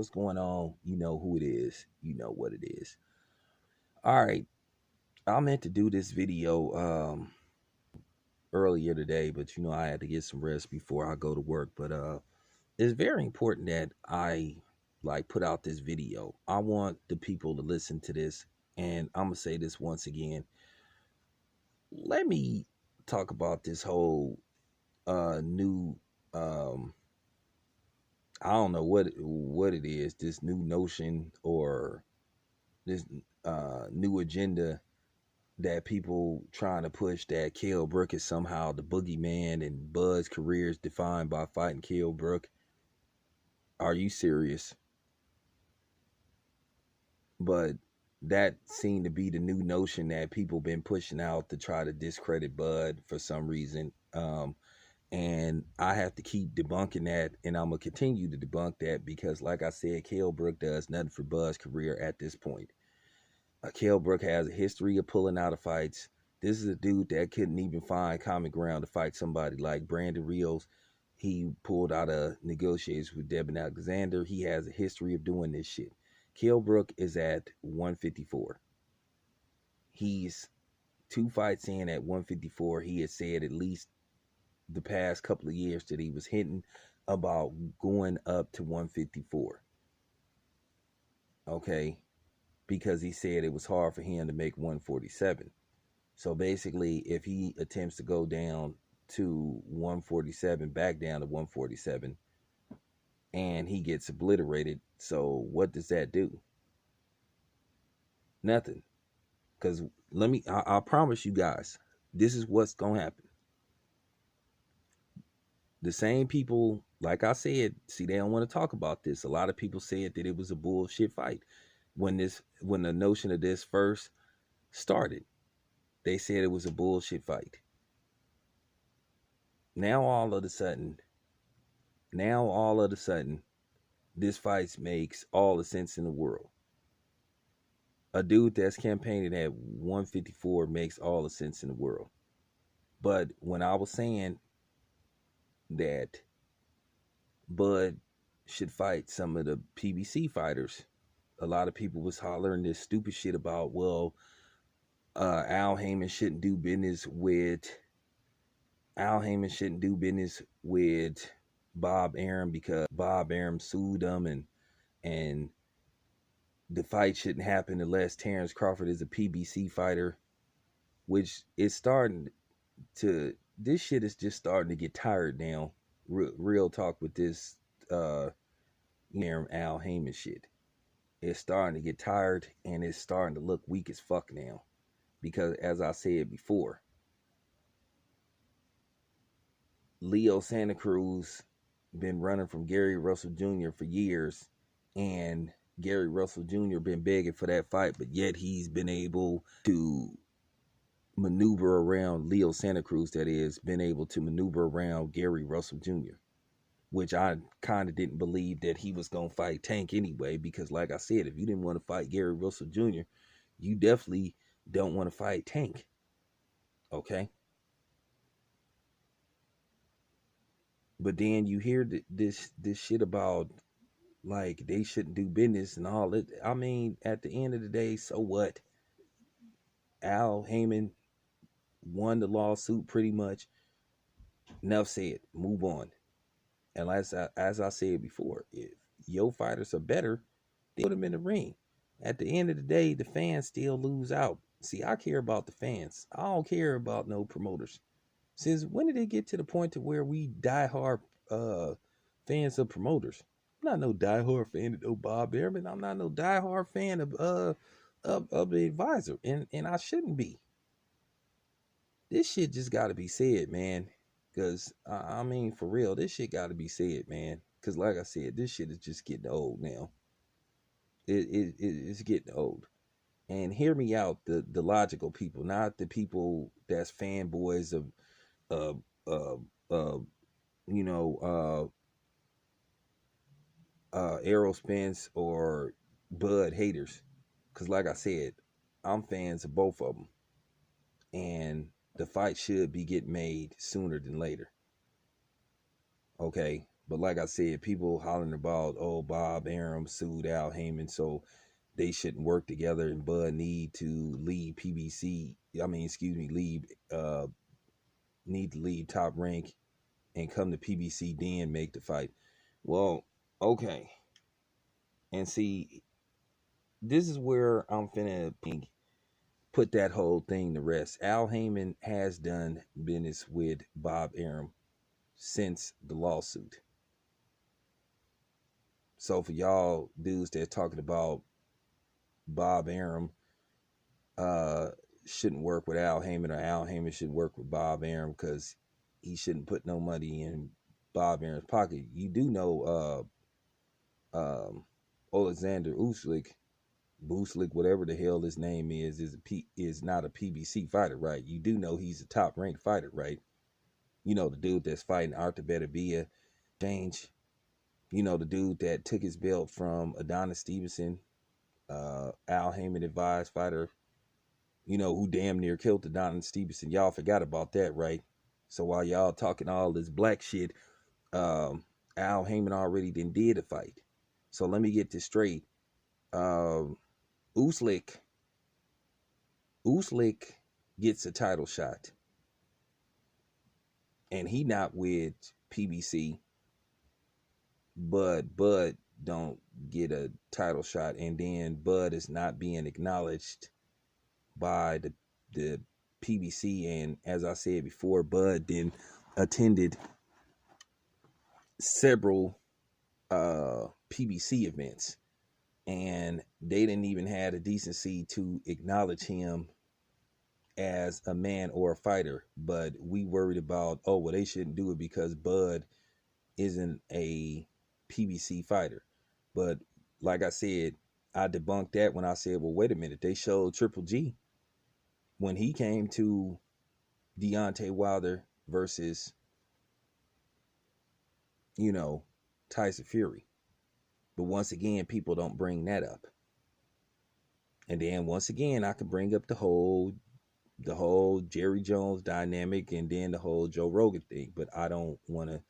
What's going on? You know who it is. You know what it is. All right. I meant to do this video earlier today, but I had to get some rest before I go to work. But it's very important that I put out this video. I want the people to listen to this, and I'm gonna say this once again. Let me talk about this whole new I don't know what it is, this new notion or this new agenda that people trying to push, that Kell Brook is somehow the boogeyman and Bud's career is defined by fighting Kell Brook. Are you serious? But that seemed to be the new notion that people been pushing out to try to discredit Bud for some reason. And I have to keep debunking that, and I'm gonna continue to debunk that because, like I said, Kell Brook does nothing for Bud's career at this point. Kell Brook has a history of pulling out of fights. This is a dude that couldn't even find common ground to fight somebody like Brandon Rios. He pulled out of negotiations with Devin Alexander. He has a history of doing this shit. Kell Brook is at 154. He's 2 fights in at 154. He has said at least the past couple of years that he was hinting about going up to 154. Okay, because he said it was hard for him to make 147. So basically, if he attempts to go down to 147, back down to 147, and he gets obliterated, so what does that do? Nothing. Because I promise you guys, this is what's going to happen. The same people, like I said, see, they don't want to talk about this. A lot of people said that it was a bullshit fight when the notion of this first started. They said it was a bullshit fight. Now all of a sudden, this fight makes all the sense in the world. A dude that's campaigning at 154 makes all the sense in the world. But when I was saying that Bud should fight some of the PBC fighters, a lot of people was hollering this stupid shit about, well, Al Heyman shouldn't do business with Bob Arum because Bob Arum sued him, and the fight shouldn't happen unless Terrence Crawford is a PBC fighter, which is starting to, this shit is just starting to get tired now. Real talk with this Al Heyman shit. It's starting to get tired, and it's starting to look weak as fuck now. Because as I said before, Leo Santa Cruz been running from Gary Russell Jr. for years, and Gary Russell Jr. been begging for that fight, but yet he's been able to maneuver around Leo Santa Cruz, that is, been able to maneuver around Gary Russell Jr., which I kind of didn't believe that he was going to fight Tank anyway, because like I said, if you didn't want to fight Gary Russell Jr., you definitely don't want to fight Tank. Okay? But then you hear this shit about like they shouldn't do business and all that. I mean, at the end of the day, so what? Al Heyman won the lawsuit pretty much. Enough said. Move on. And as I said before, if your fighters are better, they put them in the ring. At the end of the day, the fans still lose out. See, I care about the fans. I don't care about no promoters. Since when did it get to the point to where we diehard fans of promoters? I'm not no diehard fan of no Bob Arum. I'm not no diehard fan of the advisor, and I shouldn't be. This shit just got to be said, man. Because I mean, for real, this shit got to be said, man. Because like I said, this shit is just getting old now. It's getting old. And hear me out, the logical people, not the people that's fanboys of uh uh uh you know Errol Spence or Bud haters. Because like I said, I'm fans of both of them, and the fight should be getting made sooner than later. Okay, But like I said, people hollering about, oh, Bob Arum sued Al Heyman, so they shouldn't work together, and Bud need to leave PBC. I mean, excuse me, leave need to leave Top Rank and come to PBC, then make the fight. Well, okay. And see, this is where I'm finna put that whole thing to rest. Al Heyman has done business with Bob Arum since the lawsuit. So for y'all dudes that talking about Bob Arum uh shouldn't work with Al Heyman, or Al Heyman should work with Bob Arum because he shouldn't put no money in Bob Arum's pocket. You do know Alexander Uslik, whatever the hell his name is not a PBC fighter, right? You do know he's a top ranked fighter, right? You know the dude that's fighting Arthur Beterbiev, Change. You know the dude that took his belt from Adonis Stevenson, Al Heyman advised fighter. You know who damn near killed Adonis Stevenson. Y'all forgot about that, right? So while y'all talking all this black shit, Al Heyman already did a fight. So let me get this straight. Um, Uslik gets a title shot, and he not with PBC, but Bud don't get a title shot, and then Bud is not being acknowledged by the PBC. And as I said before, Bud then attended several PBC events, and they didn't even have the decency to acknowledge him as a man or a fighter. But we worried about, oh well, they shouldn't do it because Bud isn't a PBC fighter. But like I said, I debunked that when I said, well, wait a minute, they showed Triple G when he came to Deontay Wilder versus, you know, Tyson Fury. But once again, people don't bring that up. And then once again, I could bring up the whole Jerry Jones dynamic, and then the whole Joe Rogan thing, but I don't want to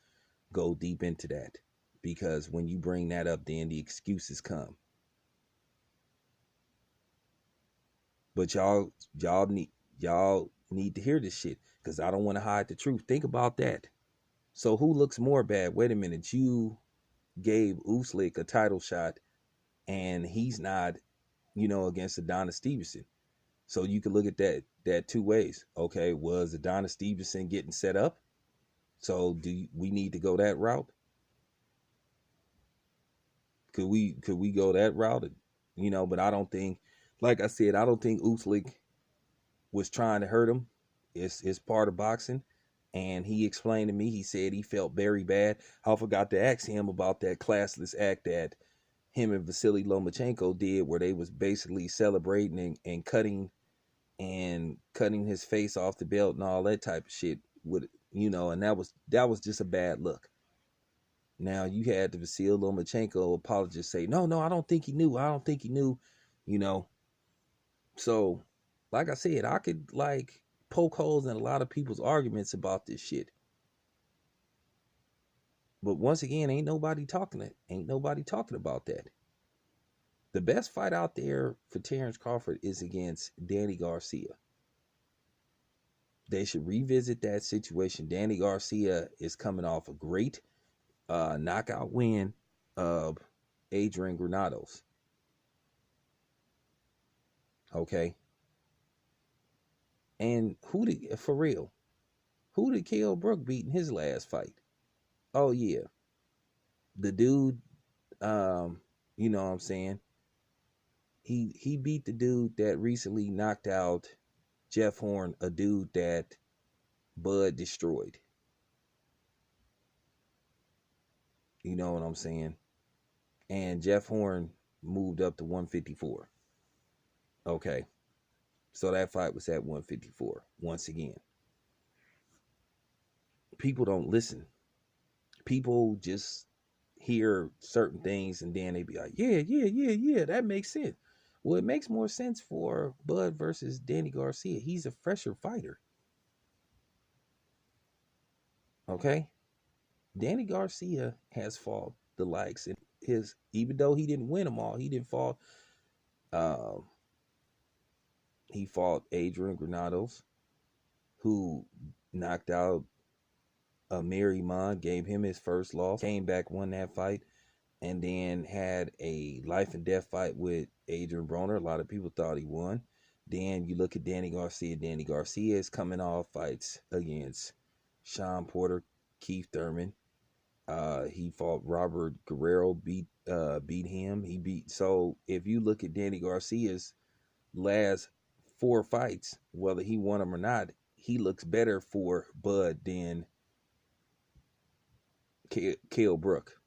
go deep into that, because when you bring that up, then the excuses come. But y'all need to hear this shit, because I don't want to hide the truth. Think about that. So who looks more bad? Wait a minute, you gave Uslik a title shot, and he's not, against Adonis Stevenson. So you can look at that two ways. Okay, was Adonis Stevenson getting set up? So we need to go that route? Could we go that route? But I don't think, like I said, I don't think Uslik was trying to hurt him. It's part of boxing. And he explained to me, he said he felt very bad. I forgot to ask him about that classless act that him and Vasily Lomachenko did, where they was basically celebrating and cutting his face off the belt and all that type of shit with, and that was just a bad look. Now you had the Vasily Lomachenko apologist say, no, I don't think he knew. I don't think he knew, you know. So, like I said, I could poke holes in a lot of people's arguments about this shit. But once again, ain't nobody talking about that. The best fight out there for Terrence Crawford is against Danny Garcia. They should revisit that situation. Danny Garcia is coming off a great knockout win of Adrian Granados. Okay. And who did Kell Brook beat in his last fight? Oh yeah. The dude, you know what I'm saying? He beat the dude that recently knocked out Jeff Horn, a dude that Bud destroyed. You know what I'm saying? And Jeff Horn moved up to 154. Okay. So that fight was at 154. Once again, people don't listen. People just hear certain things and then they be like, yeah, that makes sense. Well, it makes more sense for Bud versus Danny Garcia. He's a fresher fighter. Okay? Danny Garcia has fought the likes, and his, even though he didn't win them all, he didn't fought. Uh, he fought Adrian Granados, who knocked out Amir Iman, gave him his first loss, came back, won that fight, and then had a life and death fight with Adrian Broner. A lot of people thought he won. Then you look at Danny Garcia. Danny Garcia is coming off fights against Sean Porter, Keith Thurman. He fought Robert Guerrero, beat him. He beat. So if you look at Danny Garcia's last 4 fights, whether he won them or not, he looks better for Bud than Kell Brook,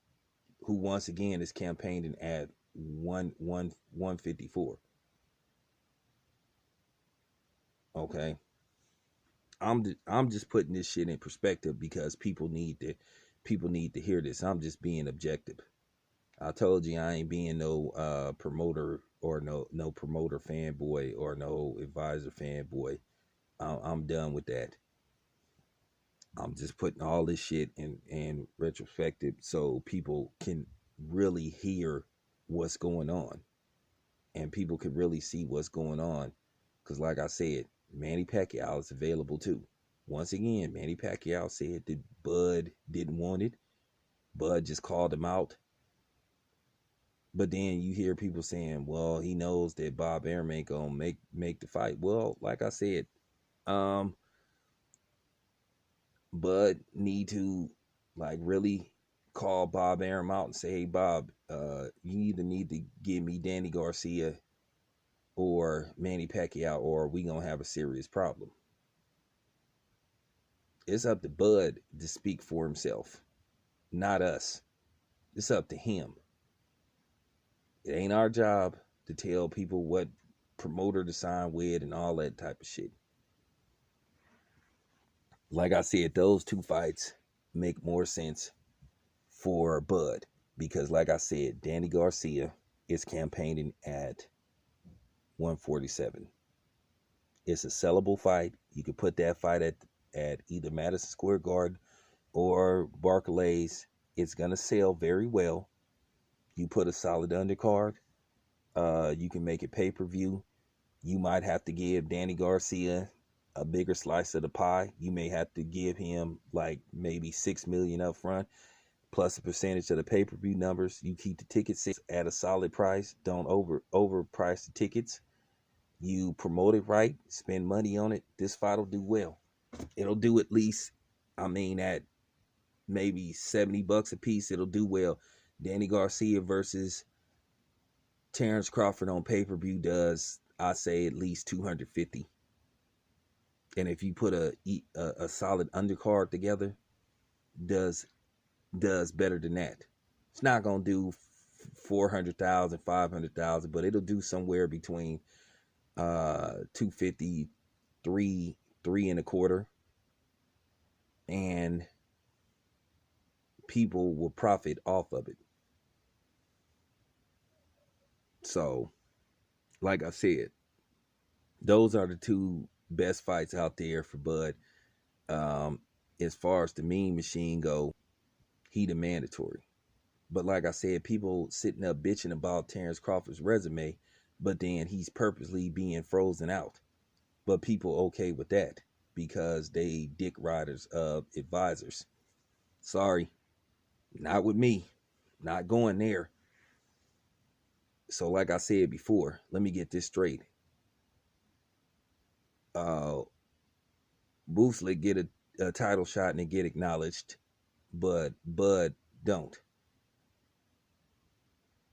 who once again is campaigning at 154. Okay, I'm just putting this shit in perspective because people need to hear this. I'm just being objective. I told you I ain't being no promoter or no promoter fanboy or no advisor fanboy. I'm done with that. I'm just putting all this shit in retrospective so people can really hear what's going on and people can really see what's going on. Because, like I said, Manny Pacquiao is available too. Once again, Manny Pacquiao said that Bud didn't want it. Bud just called him out. But then you hear people saying, well, he knows that Bob Arum ain't gonna make the fight. Well, like I said, Bud need to like really call Bob Arum out and say, hey Bob, you either need to give me Danny Garcia or Manny Pacquiao, or we gonna have a serious problem. It's up to Bud to speak for himself, not us. It's up to him. It ain't our job to tell people what promoter to sign with and all that type of shit. Like I said, those 2 fights make more sense for Bud because, like I said, Danny Garcia is campaigning at 147. It's a sellable fight. You could put that fight at either Madison Square Garden or Barclays. It's gonna sell very well. You put a solid undercard. You can make it pay-per-view. You might have to give Danny Garcia a bigger slice of the pie. You may have to give him like maybe $6 million up front, plus a percentage of the pay-per-view numbers. You keep the ticket sales at a solid price. Don't overprice the tickets. You promote it right, spend money on it. This fight will do well. It'll do at least, I mean, at maybe $70 a piece. It'll do well. Danny Garcia versus Terrence Crawford on pay-per-view does, I say, at least 250. And if you put a solid undercard together, does better than that. It's not gonna do 400,000, 500,000, but it'll do somewhere between 250, three and a quarter, and people will profit off of it. So, like I said, those are the 2 best fights out there for Bud. As far as the Mean Machine go, he the mandatory. But like I said, people sitting up bitching about Terrence Crawford's resume, but then he's purposely being frozen out. But people okay with that because they dick riders of advisors. Sorry, not with me. Not going there. So like I said before, let me get this straight. Booslick get a title shot and it get acknowledged, but Bud don't.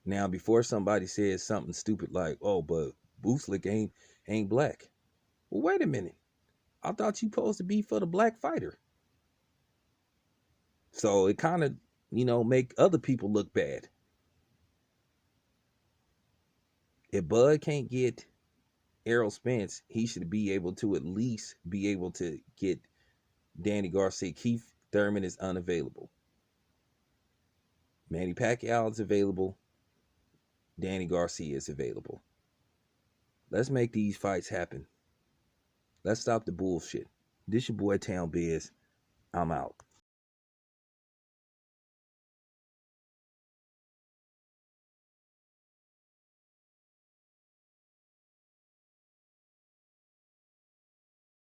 Now, before somebody says something stupid like, "Oh, but Booslick ain't black," well, wait a minute. I thought you supposed to be for the black fighter. So it kind of, make other people look bad. If Bud can't get Errol Spence, he should be able to at least be able to get Danny Garcia. Keith Thurman is unavailable. Manny Pacquiao is available. Danny Garcia is available. Let's make these fights happen. Let's stop the bullshit. This your boy Town Biz. I'm out.